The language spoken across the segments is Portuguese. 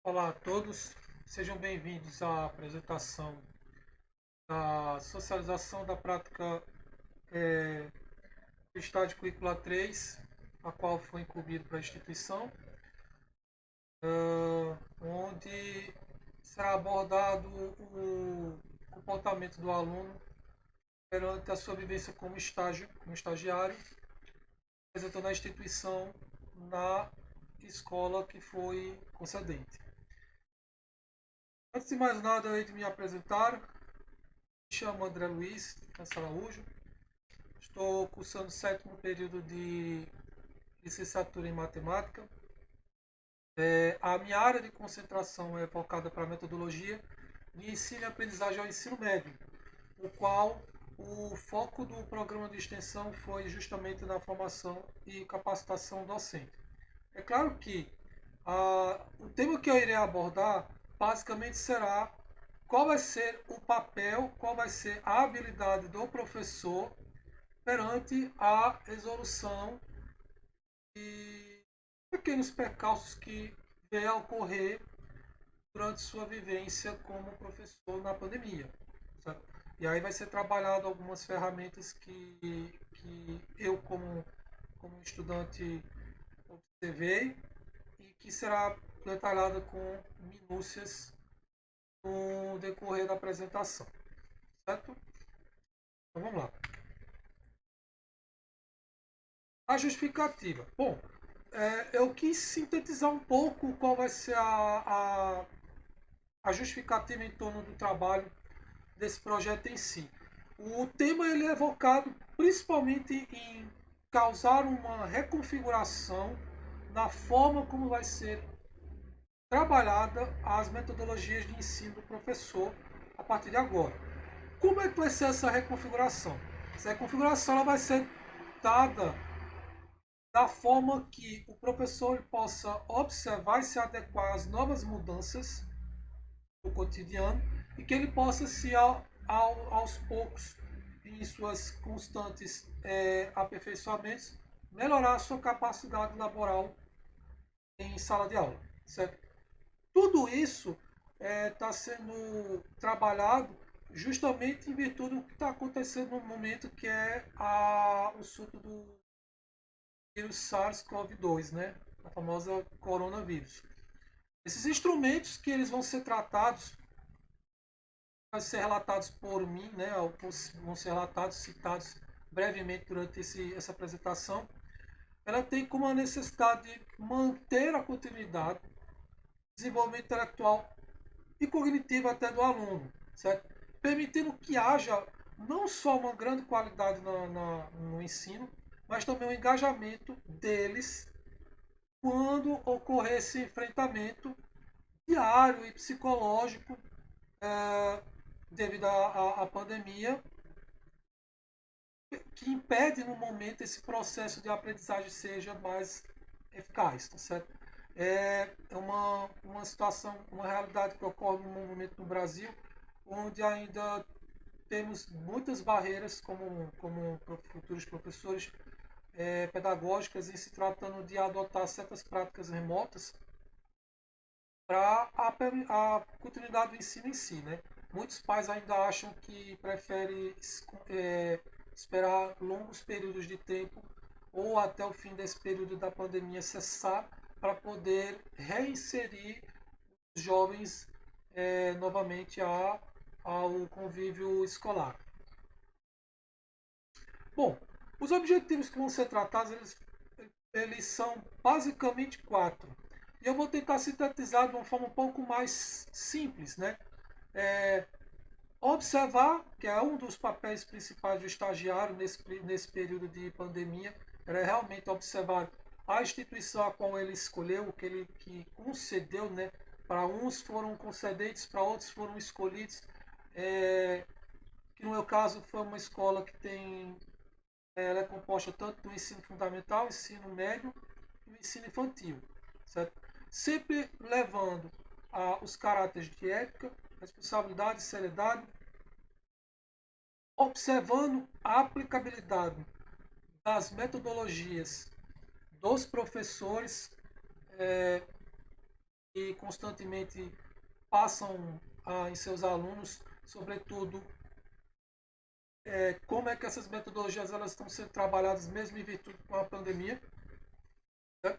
Olá a todos, sejam bem-vindos à apresentação da socialização da prática do estágio curricular 3, a qual foi incumbido para a instituição, onde será abordado o comportamento do aluno perante a sua vivência como estagiário, apresentando a instituição na escola que foi concedente. Antes de mais nada, eu hei de me apresentar. Me chamo André Luiz Câncer Araújo. Estou cursando o sétimo período de licenciatura em matemática. A minha área de concentração é focada para a metodologia de ensino e aprendizagem ao ensino médio, o qual o foco do programa de extensão foi justamente na formação e capacitação docente. É claro que o tema que eu irei abordar basicamente será qual vai ser o papel, qual vai ser a habilidade do professor perante a resolução de pequenos percalços que venham a ocorrer durante sua vivência como professor na pandemia. Certo? E aí vai ser trabalhado algumas ferramentas que eu, como estudante, observei e que será detalhada com minúcias no decorrer da apresentação. Certo? Então vamos lá. A justificativa. Bom, eu quis sintetizar um pouco qual vai ser a justificativa em torno do trabalho desse projeto em si. O tema ele é evocado principalmente em causar uma reconfiguração na forma como vai ser trabalhada as metodologias de ensino do professor a partir de agora. Como é que vai ser essa reconfiguração? Essa reconfiguração ela vai ser dada da forma que o professor possa observar e se adequar às novas mudanças do cotidiano e que ele possa se aos poucos, em suas constantes aperfeiçoamentos, melhorar a sua capacidade laboral em sala de aula. Certo? Tudo isso está sendo trabalhado justamente em virtude do que está acontecendo no momento, que é o surto do vírus SARS-CoV-2, né? A famosa coronavírus. Esses instrumentos que eles vão ser tratados, vão ser relatados por mim, né? Vão ser relatados, citados brevemente durante essa apresentação. Ela tem como a necessidade de manter a continuidade, desenvolvimento intelectual e cognitivo até do aluno, certo? Permitindo que haja não só uma grande qualidade no ensino, mas também o engajamento deles quando ocorrer esse enfrentamento diário e psicológico devido à pandemia, que impede no momento esse processo de aprendizagem seja mais eficaz, tá certo? É uma situação, uma realidade que ocorre no momento no Brasil, onde ainda temos muitas barreiras como futuros professores pedagógicas em se tratando de adotar certas práticas remotas para a continuidade do ensino em si. Né? Muitos pais ainda acham que preferem esperar longos períodos de tempo ou até o fim desse período da pandemia cessar para poder reinserir os jovens novamente ao convívio escolar. Bom, os objetivos que vão ser tratados, eles são basicamente quatro. E eu vou tentar sintetizar de uma forma um pouco mais simples, né? É, observar, que é um dos papéis principais do estagiário nesse período de pandemia, era realmente observar a instituição a qual ele escolheu, que concedeu, né? Para uns foram concedentes, para outros foram escolhidos. Que no meu caso foi uma escola que ela é composta tanto do ensino fundamental, ensino médio e o ensino infantil, certo? Sempre levando os caráteres de ética, responsabilidade, seriedade, observando a aplicabilidade das metodologias dos professores e constantemente passam em seus alunos, sobretudo, como é que essas metodologias elas estão sendo trabalhadas mesmo em virtude com a pandemia, né?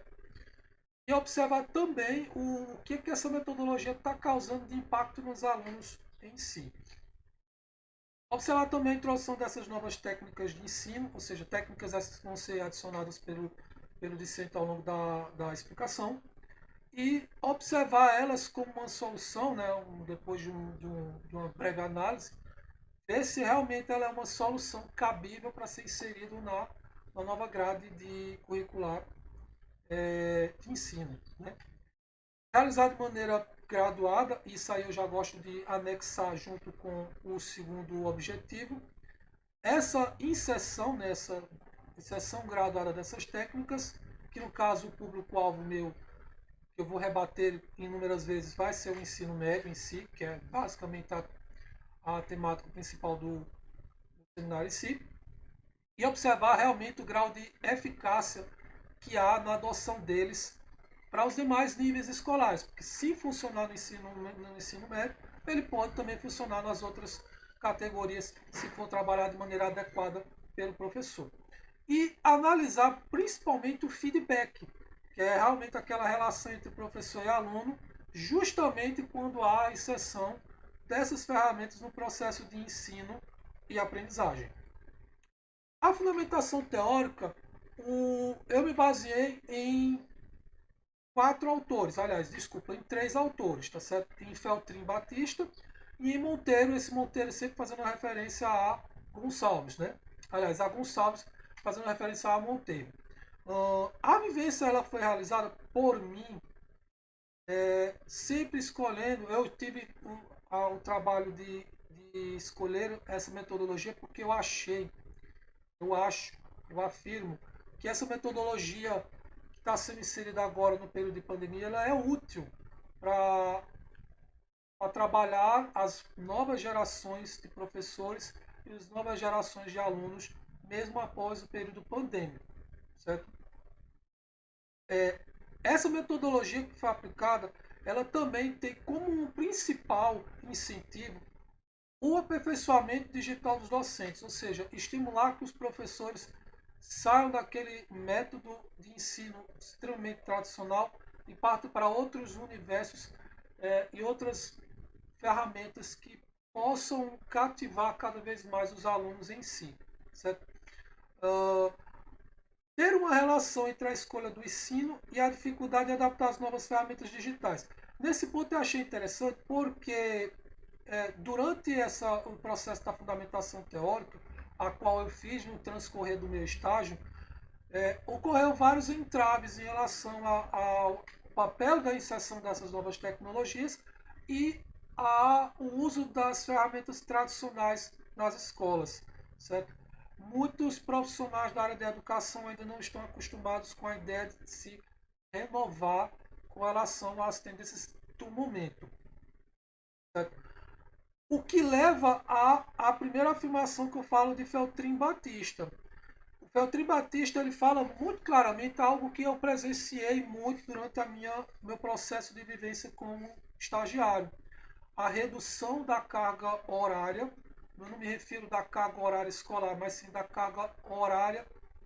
E observar também o que essa metodologia está causando de impacto nos alunos em si. Observar também a introdução dessas novas técnicas de ensino, ou seja, técnicas essas que vão ser adicionadas pelo discente ao longo da explicação, e observar elas como uma solução, né, depois de uma breve análise, ver se realmente ela é uma solução cabível para ser inserido na nova grade curricular de ensino, né? Realizar de maneira graduada, isso aí eu já gosto de anexar junto com o segundo objetivo, essa inserção, nessa inserção graduada dessas técnicas, que no caso o público-alvo meu, que eu vou rebater inúmeras vezes, vai ser o ensino médio em si, que é basicamente a temática principal do seminário em si, e observar realmente o grau de eficácia que há na adoção deles para os demais níveis escolares, porque se funcionar no ensino médio, ele pode também funcionar nas outras categorias, se for trabalhado de maneira adequada pelo professor. E analisar principalmente o feedback, que é realmente aquela relação entre professor e aluno, justamente quando há a inserção dessas ferramentas no processo de ensino e aprendizagem. A fundamentação teórica, eu me baseei em 3 autores, tá certo? Em Feltrin Batista e em Monteiro, esse Monteiro sempre fazendo referência a Gonçalves, né? Aliás, a Gonçalves fazendo referência a Monteiro. A vivência ela foi realizada por mim, sempre escolhendo, eu tive o trabalho de escolher essa metodologia porque eu afirmo que essa metodologia que está sendo inserida agora no período de pandemia, ela é útil para trabalhar as novas gerações de professores e as novas gerações de alunos, mesmo após o período pandêmico, certo? Essa metodologia que foi aplicada, ela também tem como um principal incentivo o aperfeiçoamento digital dos docentes, ou seja, estimular que os professores saiam daquele método de ensino extremamente tradicional e partam para outros universos e outras ferramentas que possam cativar cada vez mais os alunos em si, certo? Uh, Ter uma relação entre a escolha do ensino e a dificuldade de adaptar as novas ferramentas digitais. Nesse ponto eu achei interessante porque durante o processo da fundamentação teórica, a qual eu fiz no transcorrer do meu estágio, ocorreu vários entraves em relação ao papel da inserção dessas novas tecnologias e ao uso das ferramentas tradicionais nas escolas, certo? Muitos profissionais da área da educação ainda não estão acostumados com a ideia de se renovar com relação às tendências do momento, certo? O que leva à primeira afirmação que eu falo de Feltrin Batista. O Feltrin Batista ele fala muito claramente algo que eu presenciei muito durante meu processo de vivência como estagiário. A redução da carga horária, eu não me refiro da carga horária escolar, mas sim da carga horária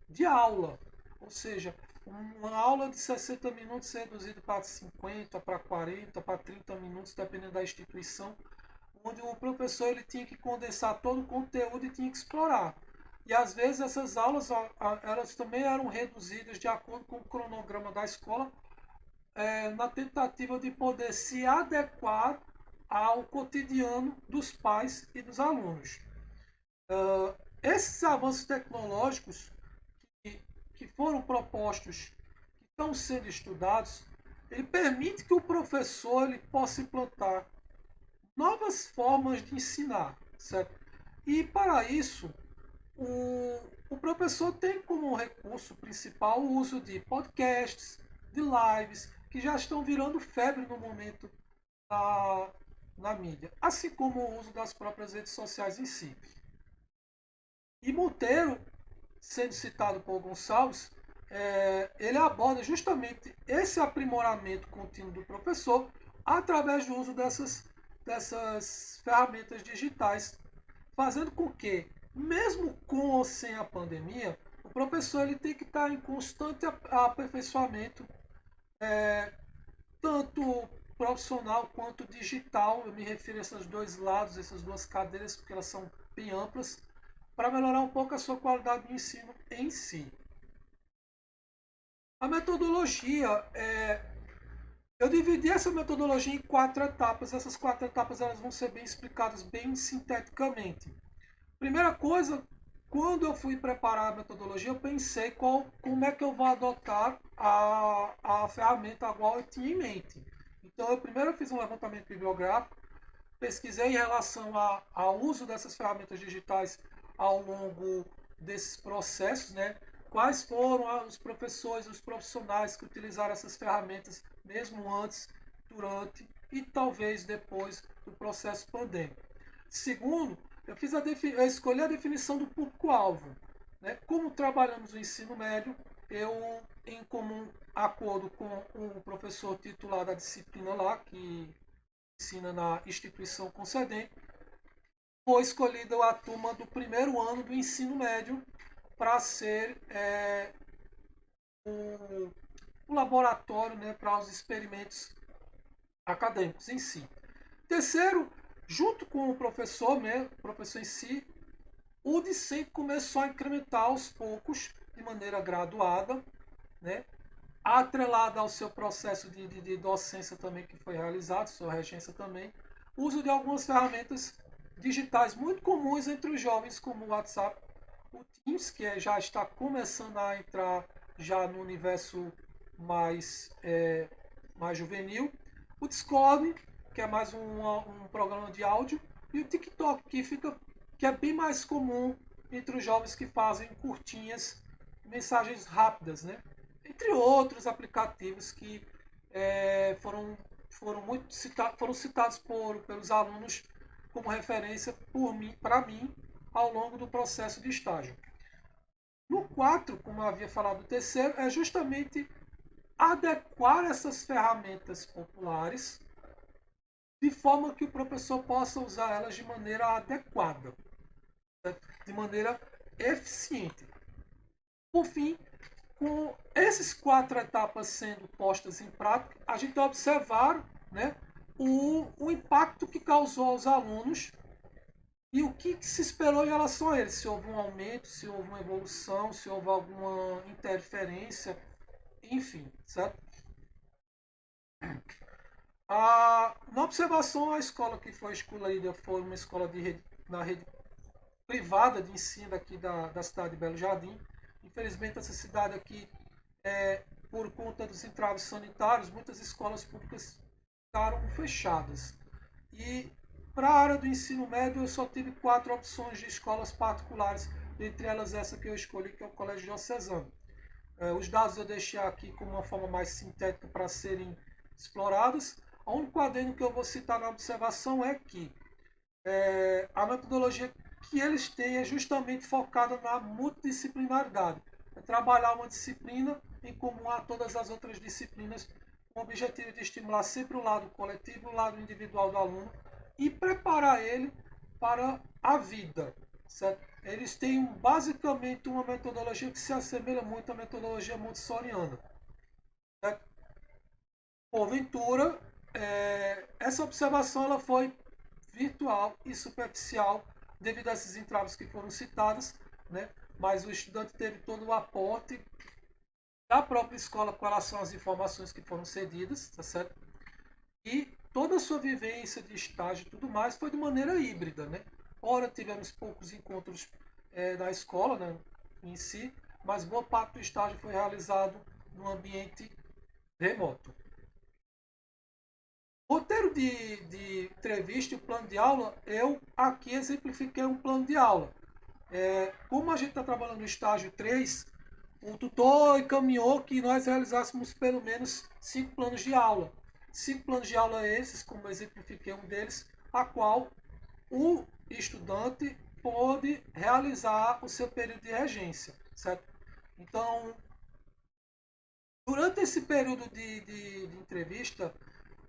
de aula. Ou seja, uma aula de 60 minutos é reduzida para 50, para 40, para 30 minutos, dependendo da instituição, onde o professor ele tinha que condensar todo o conteúdo e tinha que explorar. E às vezes essas aulas elas também eram reduzidas de acordo com o cronograma da escola, na tentativa de poder se adequar ao cotidiano dos pais e dos alunos. Esses avanços tecnológicos que foram propostos, que estão sendo estudados, ele permite que o professor ele possa implantar novas formas de ensinar, certo? E para isso, o professor tem como recurso principal o uso de podcasts, de lives, que já estão virando febre no momento na mídia, assim como o uso das próprias redes sociais em si. E Monteiro, sendo citado por Gonçalves, ele aborda justamente esse aprimoramento contínuo do professor através do uso dessas ferramentas digitais, fazendo com que, mesmo com ou sem a pandemia, o professor ele tem que estar em constante aperfeiçoamento, tanto profissional quanto digital. Eu me refiro a esses dois lados, essas duas cadeiras, porque elas são bem amplas, para melhorar um pouco a sua qualidade de ensino em si. A metodologia, eu dividi essa metodologia em 4 etapas. Essas 4 etapas elas vão ser bem explicadas bem sinteticamente. Primeira coisa, quando eu fui preparar a metodologia, eu pensei como é que eu vou adotar a ferramenta a qual eu tinha em mente. Então, eu primeiro fiz um levantamento bibliográfico, pesquisei em relação ao uso dessas ferramentas digitais ao longo desses processos, né? Quais foram os professores, os profissionais que utilizaram essas ferramentas mesmo antes, durante e talvez depois do processo pandêmico. Segundo, eu escolhi a definição do público-alvo. Né? Como trabalhamos no ensino médio, eu, em comum acordo com o professor titular da disciplina lá, que ensina na instituição concedente, foi escolhida a turma do primeiro ano do ensino médio para ser o laboratório, né, para os experimentos acadêmicos em si. Terceiro, junto com o professor, né, o professor em si, o discente começou a incrementar aos poucos, de maneira graduada, né, atrelada ao seu processo de docência também que foi realizado, sua regência também, o uso de algumas ferramentas digitais muito comuns entre os jovens, como o WhatsApp, o Teams, que já está começando a entrar já no universo mais juvenil, o Discord, que é mais um programa de áudio, e o TikTok, que é bem mais comum entre os jovens que fazem curtinhas, mensagens rápidas, né? Entre outros aplicativos que foram citados pelos alunos como referência para mim ao longo do processo de estágio. No 4, como eu havia falado, o terceiro é justamente adequar essas ferramentas populares de forma que o professor possa usar elas de maneira adequada, de maneira eficiente. Por fim, com essas 4 etapas sendo postas em prática, a gente observar, né, o impacto que causou aos alunos e o que se esperou em relação a eles. Se houve um aumento, se houve uma evolução, se houve alguma interferência, enfim, certo? Na observação, a escola que foi escolhida foi uma escola na rede privada de ensino aqui da cidade de Belo Jardim. Infelizmente, essa cidade aqui, por conta dos entraves sanitários, muitas escolas públicas ficaram fechadas. E para a área do ensino médio, eu só tive 4 opções de escolas particulares, entre elas essa que eu escolhi, que é o Colégio Diocesano. Os dados eu deixei aqui como uma forma mais sintética para serem explorados. O único adendo que eu vou citar na observação é que a metodologia que eles têm é justamente focada na multidisciplinaridade. É trabalhar uma disciplina em comum a todas as outras disciplinas, com o objetivo de estimular sempre o lado coletivo, o lado individual do aluno e preparar ele para a vida. Certo? Eles têm basicamente uma metodologia que se assemelha muito à metodologia montessoriana. Certo? Porventura, essa observação ela foi virtual e superficial devido a esses entraves que foram citados, né? Mas o estudante teve todo o aporte da própria escola com relação às informações que foram cedidas, tá certo? E toda a sua vivência de estágio e tudo mais foi de maneira híbrida, né? Ora tivemos poucos encontros na escola, né, em si, mas boa parte do estágio foi realizado no ambiente remoto. O roteiro de entrevista e o plano de aula, eu aqui exemplifiquei um plano de aula. Como a gente está trabalhando no estágio 3, o tutor encaminhou que nós realizássemos pelo menos 5 planos de aula. 5 planos de aula esses, como eu exemplifiquei um deles, a qual o estudante pode realizar o seu período de regência, certo? Então, Durante esse período de entrevista,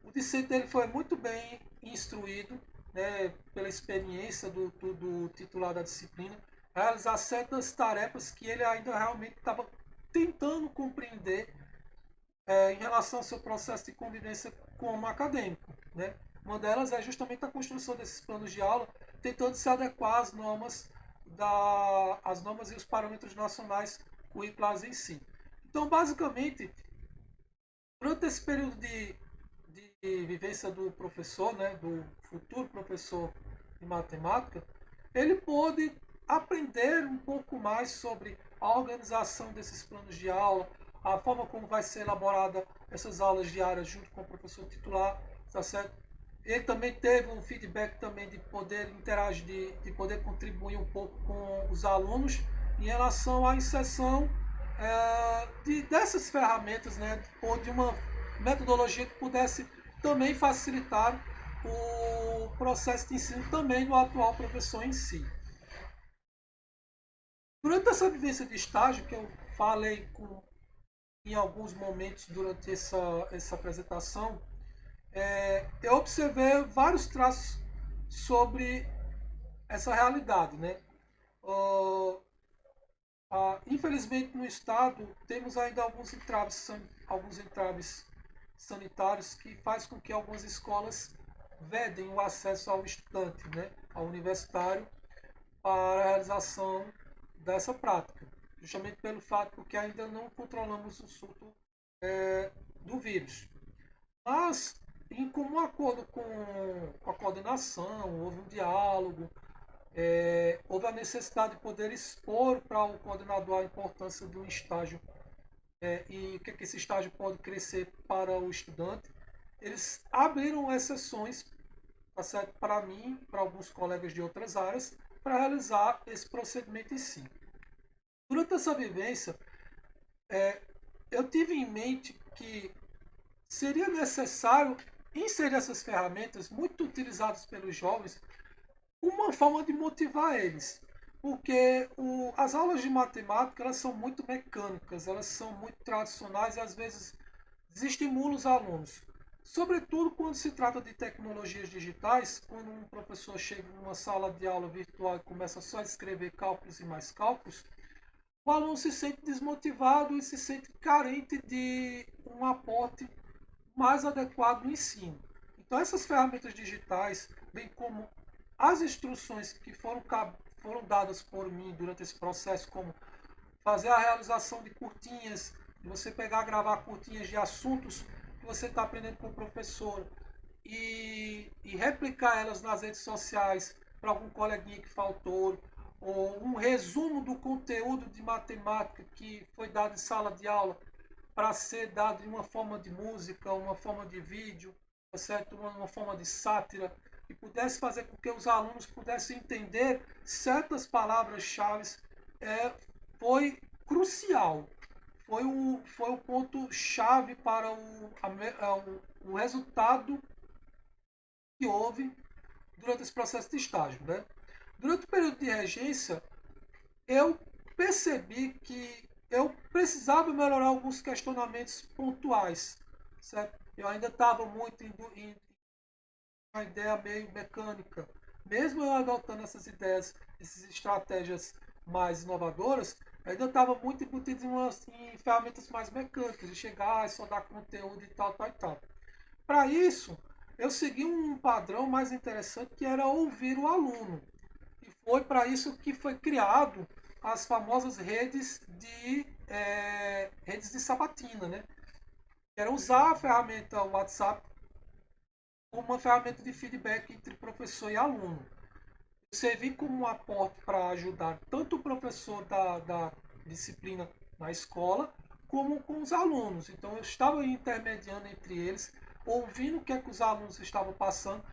o discente dele foi muito bem instruído, né, pela experiência do titular da disciplina, a realizar certas tarefas que ele ainda realmente estava tentando compreender em relação ao seu processo de convivência como acadêmico. Né? Uma delas é justamente a construção desses planos de aula, tentando se adequar às normas, às normas e os parâmetros nacionais curriculares em si. Então, basicamente, durante esse período de vivência do professor, né, do futuro professor de matemática, ele pôde aprender um pouco mais sobre a organização desses planos de aula, a forma como vai ser elaborada essas aulas diárias junto com o professor titular, tá certo? Ele também teve um feedback também de poder interagir, de poder contribuir um pouco com os alunos em relação à inserção dessas ferramentas, né, ou de uma metodologia que pudesse também facilitar o processo de ensino também do atual professor em si. Durante essa vivência de estágio, que eu falei em alguns momentos durante essa apresentação, eu observei vários traços sobre essa realidade. Né? Uh, Infelizmente, no Estado, temos ainda alguns entraves sanitários que faz com que algumas escolas vedem o acesso ao estudante, né, ao universitário, para a realização dessa prática, justamente pelo fato que ainda não controlamos o surto do vírus. Mas, em comum acordo com a coordenação, houve um diálogo, houve a necessidade de poder expor para o coordenador a importância do estágio e o que esse estágio pode crescer para o estudante. Eles abriram exceções, tá certo, para mim, para alguns colegas de outras áreas, para realizar esse procedimento em si. Durante essa vivência, eu tive em mente que seria necessário inserir essas ferramentas muito utilizadas pelos jovens, uma forma de motivar eles. Porque as aulas de matemática elas são muito mecânicas, elas são muito tradicionais e às vezes desestimulam os alunos. Sobretudo quando se trata de tecnologias digitais, quando um professor chega em uma sala de aula virtual e começa só a escrever cálculos e mais cálculos, o aluno se sente desmotivado e se sente carente de um aporte mais adequado no ensino. Então, essas ferramentas digitais, bem como as instruções que foram dadas por mim durante esse processo, como fazer a realização de curtinhas, de você pegar, gravar curtinhas de assuntos que você está aprendendo com o professor e replicar elas nas redes sociais para algum coleguinha que faltou, ou um resumo do conteúdo de matemática que foi dado em sala de aula para ser dado em uma forma de música, uma forma de vídeo, certo? Uma forma de sátira, e pudesse fazer com que os alunos pudessem entender certas palavras-chave, foi crucial. Foi o ponto-chave para o resultado que houve durante esse processo de estágio. Né? Durante o período de regência, eu percebi que eu precisava melhorar alguns questionamentos pontuais. Certo? Eu ainda estava muito em uma ideia meio mecânica. Mesmo eu adotando essas ideias, essas estratégias mais inovadoras, ainda estava muito embutido em ferramentas mais mecânicas, de chegar e só dar conteúdo e tal, tal e tal. Para isso, eu segui um padrão mais interessante que era ouvir o aluno. E foi para isso que foi criado as famosas redes de sabatina, né? Que era usar a ferramenta WhatsApp como uma ferramenta de feedback entre professor e aluno. Servir como um aporte para ajudar tanto o professor da disciplina na escola, como com os alunos. Então eu estava intermediando entre eles, ouvindo o que, é que os alunos estavam passando,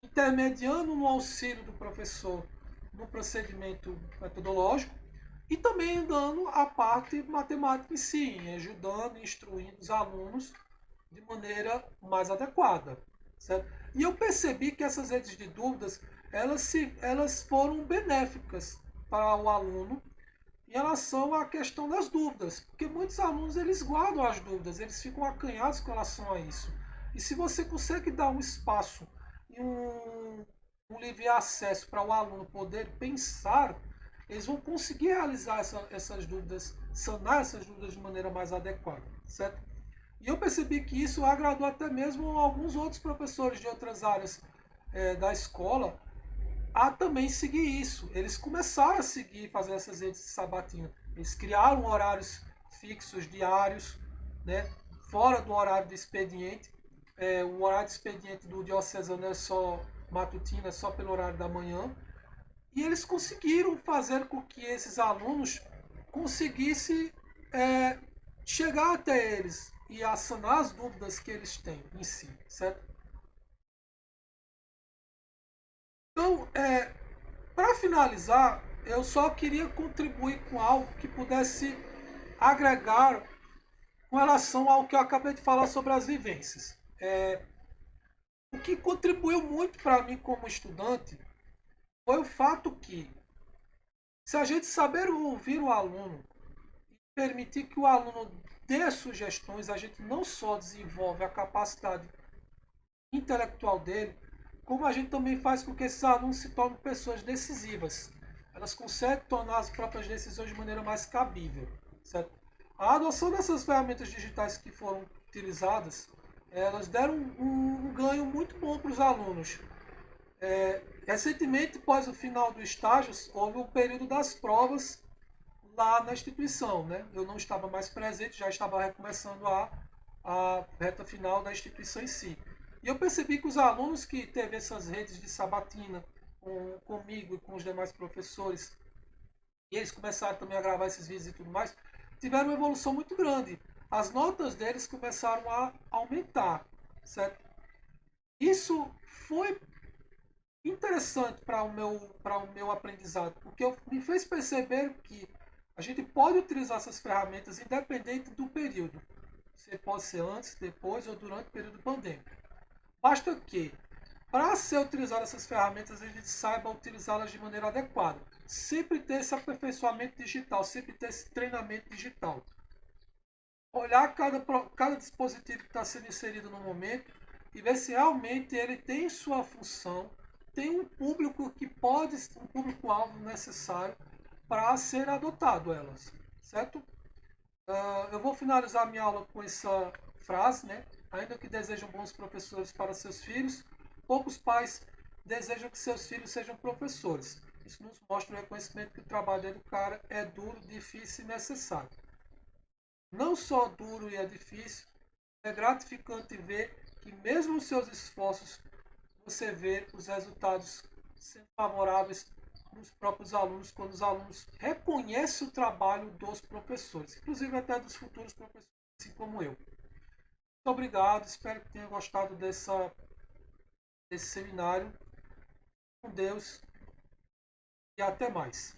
intermediando no auxílio do professor no procedimento metodológico e também dando a parte matemática em si, ajudando e instruindo os alunos de maneira mais adequada. Certo? E eu percebi que essas redes de dúvidas elas foram benéficas para o aluno em relação à questão das dúvidas, porque muitos alunos eles guardam as dúvidas, eles ficam acanhados com relação a isso. E se você consegue dar um espaço e um livre acesso para o aluno poder pensar, eles vão conseguir realizar essas dúvidas, sanar essas dúvidas de maneira mais adequada, certo? E eu percebi que isso agradou até mesmo alguns outros professores de outras áreas da escola, a também seguir isso. Eles começaram a seguir, fazer essas redes de sabatina. Eles criaram horários fixos, diários, né, fora do horário de expediente. O horário de expediente do diocesano é só matutino, é só pelo horário da manhã. E eles conseguiram fazer com que esses alunos conseguissem é, chegar até eles e a sanar as dúvidas que eles têm em si, certo? Então, para finalizar, eu só queria contribuir com algo que pudesse agregar com relação ao que eu acabei de falar sobre as vivências. O que contribuiu muito para mim como estudante foi o fato que, se a gente saber ouvir o aluno e permitir que o aluno dê sugestões, a gente não só desenvolve a capacidade intelectual dele, como a gente também faz com que esses alunos se tornem pessoas decisivas. Elas conseguem tornar as próprias decisões de maneira mais cabível, certo? A adoção dessas ferramentas digitais que foram utilizadas, elas deram um ganho muito bom para os alunos. Recentemente, após o final do estágio, houve o período das provas lá na instituição, né? Eu não estava mais presente, já estava recomeçando a reta final da instituição em si. E eu percebi que os alunos que teve essas redes de sabatina comigo e com os demais professores, e eles começaram também a gravar esses vídeos e tudo mais, tiveram uma evolução muito grande. As notas deles começaram a aumentar, certo? Isso foi interessante para o meu aprendizado, porque me fez perceber que a gente pode utilizar essas ferramentas independente do período. Você pode ser antes, depois ou durante o período pandêmico. Basta que, para ser utilizar essas ferramentas, a gente saiba utilizá-las de maneira adequada. Sempre ter esse aperfeiçoamento digital, sempre ter esse treinamento digital. Olhar cada dispositivo que está sendo inserido no momento e ver se realmente ele tem sua função, tem um público que pode, um público-alvo necessário para ser adotado elas, certo? Eu vou finalizar minha aula com essa frase, né? Ainda que desejam bons professores para seus filhos, poucos pais desejam que seus filhos sejam professores. Isso nos mostra o reconhecimento que o trabalho de educar é duro, difícil e necessário. Não só duro e é difícil, é gratificante ver que mesmo os seus esforços, você vê os resultados sendo favoráveis nos próprios alunos, quando os alunos reconhecem o trabalho dos professores, inclusive até dos futuros professores, assim como eu. Muito obrigado, espero que tenha gostado desse seminário. Com Deus e até mais.